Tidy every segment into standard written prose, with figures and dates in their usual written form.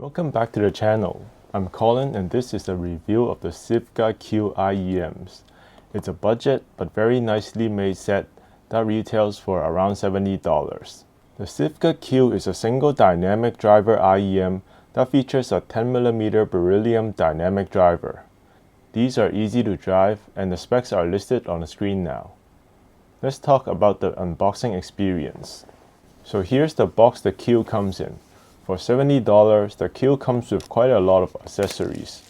Welcome back to the channel. I'm Colin and this is a review of the Sivga Q IEMs. It's a budget but very nicely made set that retails for around $70. The Sivga Q is a single dynamic driver IEM that features a 10mm beryllium dynamic driver. These are easy to drive and the specs are listed on the screen now. Let's talk about the unboxing experience. So here's the box the Q comes in. For $70, the Q comes with quite a lot of accessories.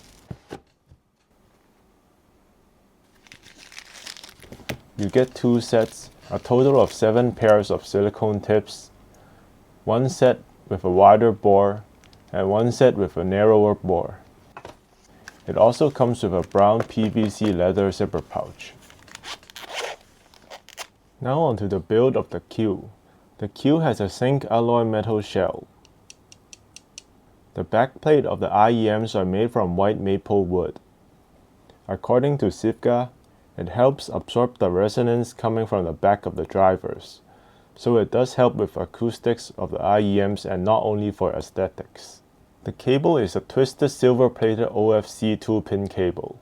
You get 2 sets, a total of 7 pairs of silicone tips, 1 set with a wider bore, and 1 set with a narrower bore. It also comes with a brown PVC leather zipper pouch. Now onto the build of the Q. The Q has a zinc alloy metal shell. The backplate of the IEMs are made from white maple wood. According to Sivga, it helps absorb the resonance coming from the back of the drivers, so it does help with acoustics of the IEMs and not only for aesthetics. The cable is a twisted silver-plated OFC 2-pin cable.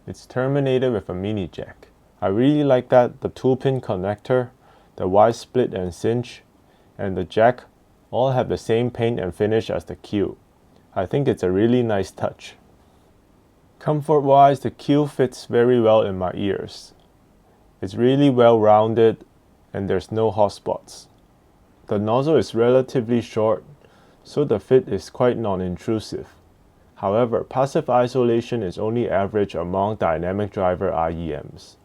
It's terminated with a mini jack. I really like that the 2-pin connector, the wide split and cinch, and the jack all have the same paint and finish as the Q. I think it's a really nice touch. Comfort-wise, the Q fits very well in my ears. It's really well rounded and there's no hot spots. The nozzle is relatively short, so the fit is quite non-intrusive. However, passive isolation is only average among dynamic driver IEMs.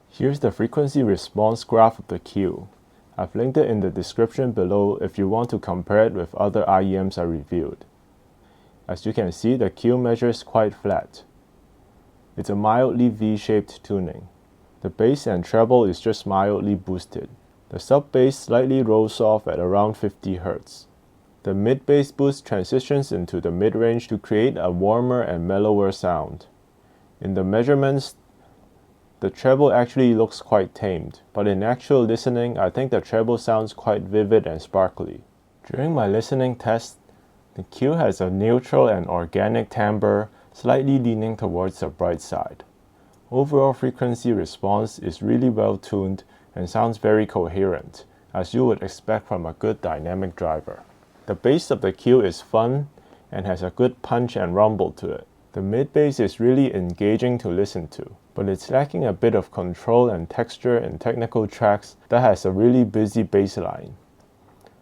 Here's the frequency response graph of the Q. I've linked it in the description below if you want to compare it with other IEMs I reviewed. As you can see, the Q measures quite flat. It's a mildly V-shaped tuning. The bass and treble is just mildly boosted. The sub-bass slightly rolls off at around 50 Hz. The mid-bass boost transitions into the mid-range to create a warmer and mellower sound. In the measurements, the treble actually looks quite tamed, but in actual listening, I think the treble sounds quite vivid and sparkly. During my listening test, the Q has a neutral and organic timbre, slightly leaning towards the bright side. Overall frequency response is really well tuned and sounds very coherent, as you would expect from a good dynamic driver. The bass of the Q is fun and has a good punch and rumble to it. The mid-bass is really engaging to listen to, but it's lacking a bit of control and texture in technical tracks that has a really busy bass line.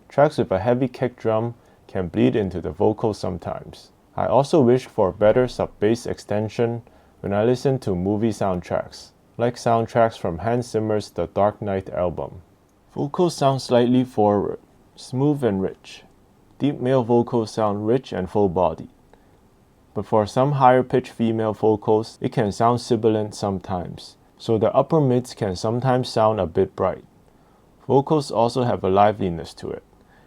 Tracks with a heavy kick drum can bleed into the vocals sometimes. I also wish for better sub-bass extension when I listen to movie soundtracks, like soundtracks from Hans Zimmer's The Dark Knight album. Vocals sound slightly forward, smooth and rich. Deep male vocals sound rich and full-bodied. But for some higher-pitched female vocals, it can sound sibilant sometimes, so the upper mids can sometimes sound a bit bright. Vocals also have a liveliness to it,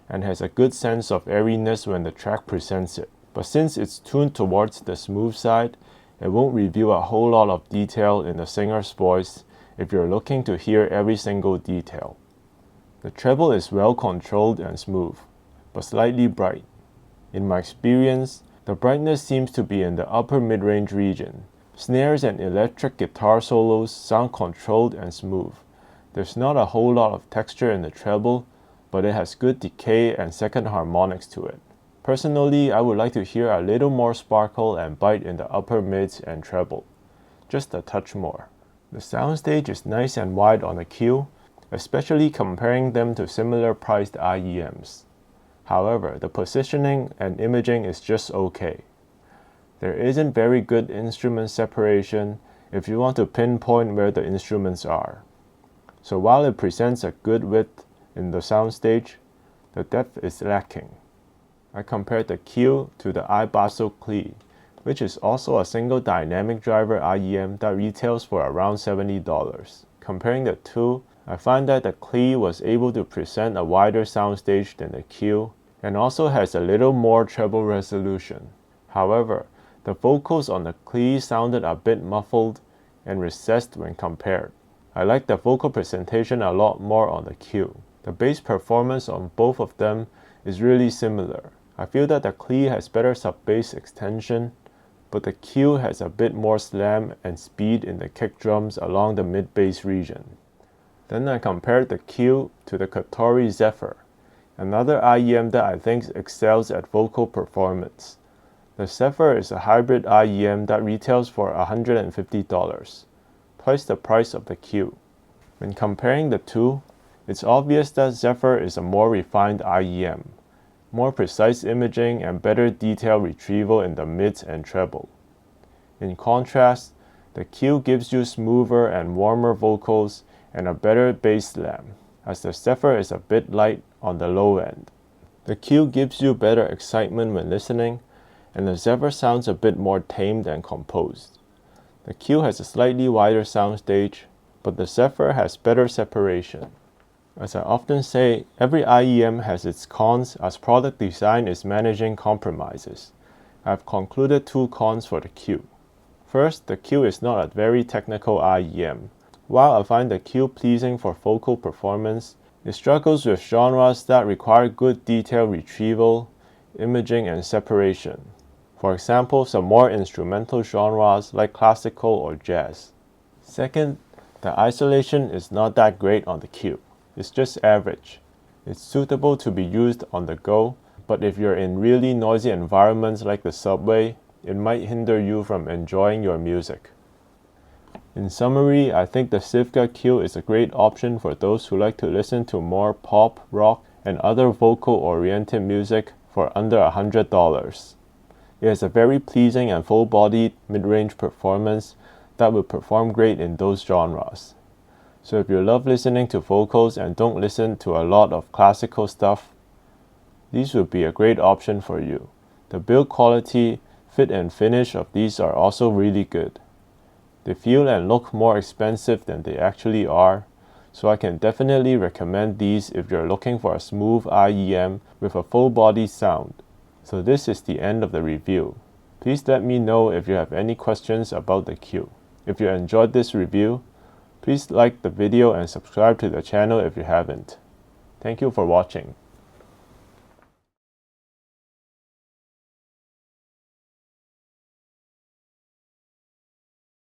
and has a good sense of airiness when the track presents it. But since it's tuned towards the smooth side, it won't reveal a whole lot of detail in the singer's voice if you're looking to hear every single detail. The treble is well controlled and smooth, but slightly bright. In my experience, the brightness seems to be in the upper mid-range region. Snares and electric guitar solos sound controlled and smooth. There's not a whole lot of texture in the treble, but it has good decay and second harmonics to it. Personally, I would like to hear a little more sparkle and bite in the upper mids and treble. Just a touch more. The soundstage is nice and wide on the Q, especially comparing them to similar priced IEMs. However, the positioning and imaging is just okay. There isn't very good instrument separation if you want to pinpoint where the instruments are. So while it presents a good width in the soundstage, the depth is lacking. I compared the Q to the iBasso Klee, which is also a single dynamic driver IEM that retails for around $70. Comparing the two, I find that the Klee was able to present a wider soundstage than the Q, and also has a little more treble resolution. However, the vocals on the Klee sounded a bit muffled and recessed when compared. I like the vocal presentation a lot more on the Q. The bass performance on both of them is really similar. I feel that the Clee has better sub-bass extension, but the Q has a bit more slam and speed in the kick drums along the mid-bass region. Then I compared the Q to the Katori Zephyr, another IEM that I think excels at vocal performance. The Zephyr is a hybrid IEM that retails for $150, twice the price of the Q. When comparing the two, it's obvious that Zephyr is a more refined IEM, more precise imaging and better detail retrieval in the mids and treble. In contrast, the Q gives you smoother and warmer vocals and a better bass slam, as the Zephyr is a bit light on the low end. The Q gives you better excitement when listening, and the Zephyr sounds a bit more tamed and composed. The Q has a slightly wider soundstage, but the Zephyr has better separation. As I often say, every IEM has its cons as product design is managing compromises. I have concluded 2 cons for the Q. First, the Q is not a very technical IEM. While I find the Q pleasing for vocal performance, it struggles with genres that require good detail retrieval, imaging, and separation. For example, some more instrumental genres like classical or jazz. Second, the isolation is not that great on the Q. It's just average. It's suitable to be used on the go, but if you're in really noisy environments like the subway, it might hinder you from enjoying your music. In summary, I think the Sivga Q is a great option for those who like to listen to more pop, rock, and other vocal-oriented music for under $100. It has a very pleasing and full-bodied mid-range performance that will perform great in those genres. So if you love listening to vocals and don't listen to a lot of classical stuff, these would be a great option for you. The build quality, fit and finish of these are also really good. They feel and look more expensive than they actually are, so I can definitely recommend these if you're looking for a smooth IEM with a full body sound. So this is the end of the review. Please let me know if you have any questions about the Q. If you enjoyed this review, please like the video and subscribe to the channel if you haven't. Thank you for watching.